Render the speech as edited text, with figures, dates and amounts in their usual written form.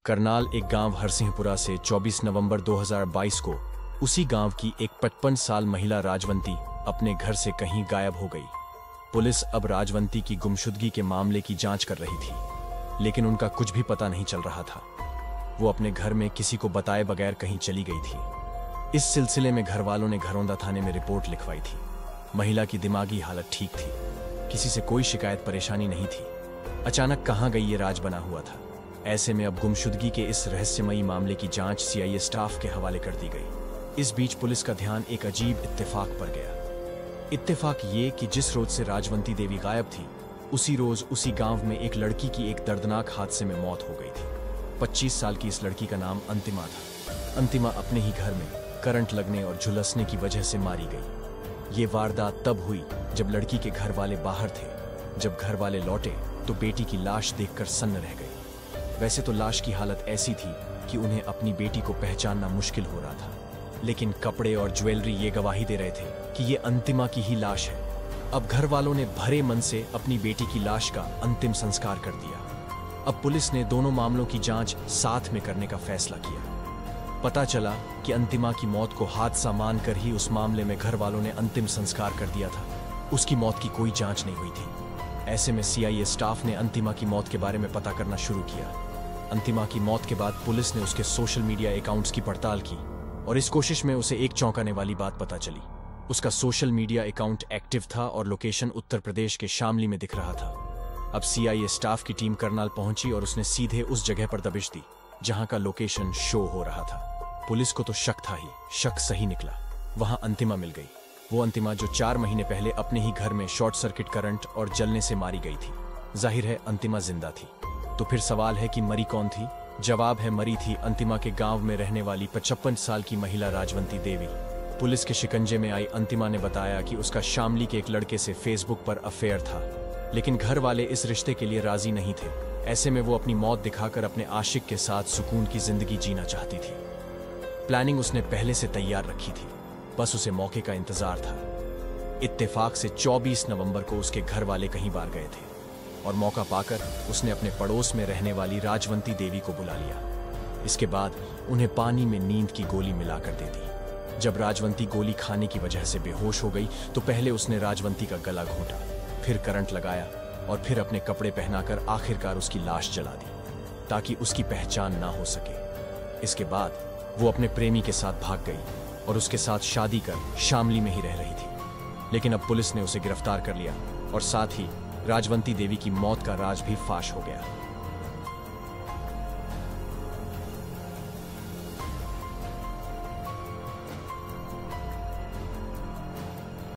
करनाल एक गांव हरसिंहपुरा से 24 नवंबर 2022 को उसी गांव की एक 55 साल महिला राजवंती अपने घर से कहीं गायब हो गई। पुलिस अब राजवंती की गुमशुदगी के मामले की जांच कर रही थी, लेकिन उनका कुछ भी पता नहीं चल रहा था। वो अपने घर में किसी को बताए बगैर कहीं चली गई थी। इस सिलसिले में घर वालों ने घरौंदा थाने में रिपोर्ट लिखवाई थी। महिला की दिमागी हालत ठीक थी, किसी से कोई शिकायत परेशानी नहीं थी। अचानक कहाँ गई ये राज बना हुआ था। ऐसे में अब गुमशुदगी के इस रहस्यमयी मामले की जांच सीआईए स्टाफ के हवाले कर दी गई। इस बीच पुलिस का ध्यान एक अजीब इत्तेफाक पर गया। इत्तेफाक ये कि जिस रोज से राजवंती देवी गायब थी, उसी रोज उसी गांव में एक लड़की की एक दर्दनाक हादसे में मौत हो गई थी। 25 साल की इस लड़की का नाम अंतिमा था। अंतिमा अपने ही घर में करंट लगने और झुलसने की वजह से मारी गई। ये वारदात तब हुई जब लड़की के घर वाले बाहर थे। जब घर वाले लौटे तो बेटी की लाश देखकर सन्न रह गए। वैसे तो लाश की हालत ऐसी थी कि उन्हें अपनी बेटी को पहचानना मुश्किल हो रहा था, लेकिन कपड़े और ज्वेलरी ये गवाही दे रहे थे कि ये अंतिमा की ही लाश है। अब घर वालों ने भरे मन से अपनी बेटी की लाश का अंतिम संस्कार कर दिया। अब पुलिस ने दोनों मामलों की जांच साथ में करने का फैसला किया। पता चला कि अंतिमा की मौत को हादसा मानकर ही उस मामले में घर वालों ने अंतिम संस्कार कर दिया था। उसकी मौत की कोई जांच नहीं हुई थी। ऐसे में सीआईए स्टाफ ने अंतिमा की मौत के बारे में पता करना शुरू किया। अंतिमा की मौत के बाद पुलिस ने उसके सोशल मीडिया अकाउंट्स की पड़ताल की और इस कोशिश में उसे एक चौंकाने वाली बात पता चली। उसका सोशल मीडिया अकाउंट एक्टिव था और लोकेशन उत्तर प्रदेश के शामली में दिख रहा था। अब सीआईए स्टाफ की टीम करनाल पहुंची और उसने सीधे उस जगह पर दबिश दी जहां का लोकेशन शो हो रहा था। पुलिस को तो शक था ही, शक सही निकला। वहां अंतिमा मिल गई। वो अंतिमा जो 4 महीने पहले अपने ही घर में शॉर्ट सर्किट करंट और जलने से मारी गई थी। जाहिर है अंतिमा जिंदा थी। तो फिर सवाल है कि मरी कौन थी? जवाब है, मरी थी अंतिमा के गांव में रहने वाली 55 साल की महिला राजवंती देवी। पुलिस के शिकंजे में आई अंतिमा ने बताया कि उसका शामली के एक लड़के से फेसबुक पर अफेयर था, लेकिन घर वाले इस रिश्ते के लिए राजी नहीं थे। ऐसे में वो अपनी मौत दिखाकर अपने आशिक के साथ सुकून की जिंदगी जीना चाहती थी। प्लानिंग उसने पहले से तैयार रखी थी, बस उसे मौके का इंतजार था। इत्तेफाक से 24 नवंबर को उसके घर वाले कहीं बाहर गए थे और मौका पाकर उसने अपने पड़ोस में रहने वाली राजवंती देवी को बुला लिया। इसके बाद उन्हें पानी में नींद की गोली मिलाकर दे दी। जब राजवंती गोली खाने की वजह से बेहोश हो गई तो पहले उसने राजवंती का गला घोंटा, फिर करंट लगाया और फिर अपने कपड़े पहनाकर आखिरकार उसकी लाश जला दी ताकि उसकी पहचान ना हो सके। इसके बाद वो अपने प्रेमी के साथ भाग गई और उसके साथ शादी कर शामली में ही रह रही थी। लेकिन अब पुलिस ने उसे गिरफ्तार कर लिया और साथ ही राजवंती देवी की मौत का राज भी फाश हो गया।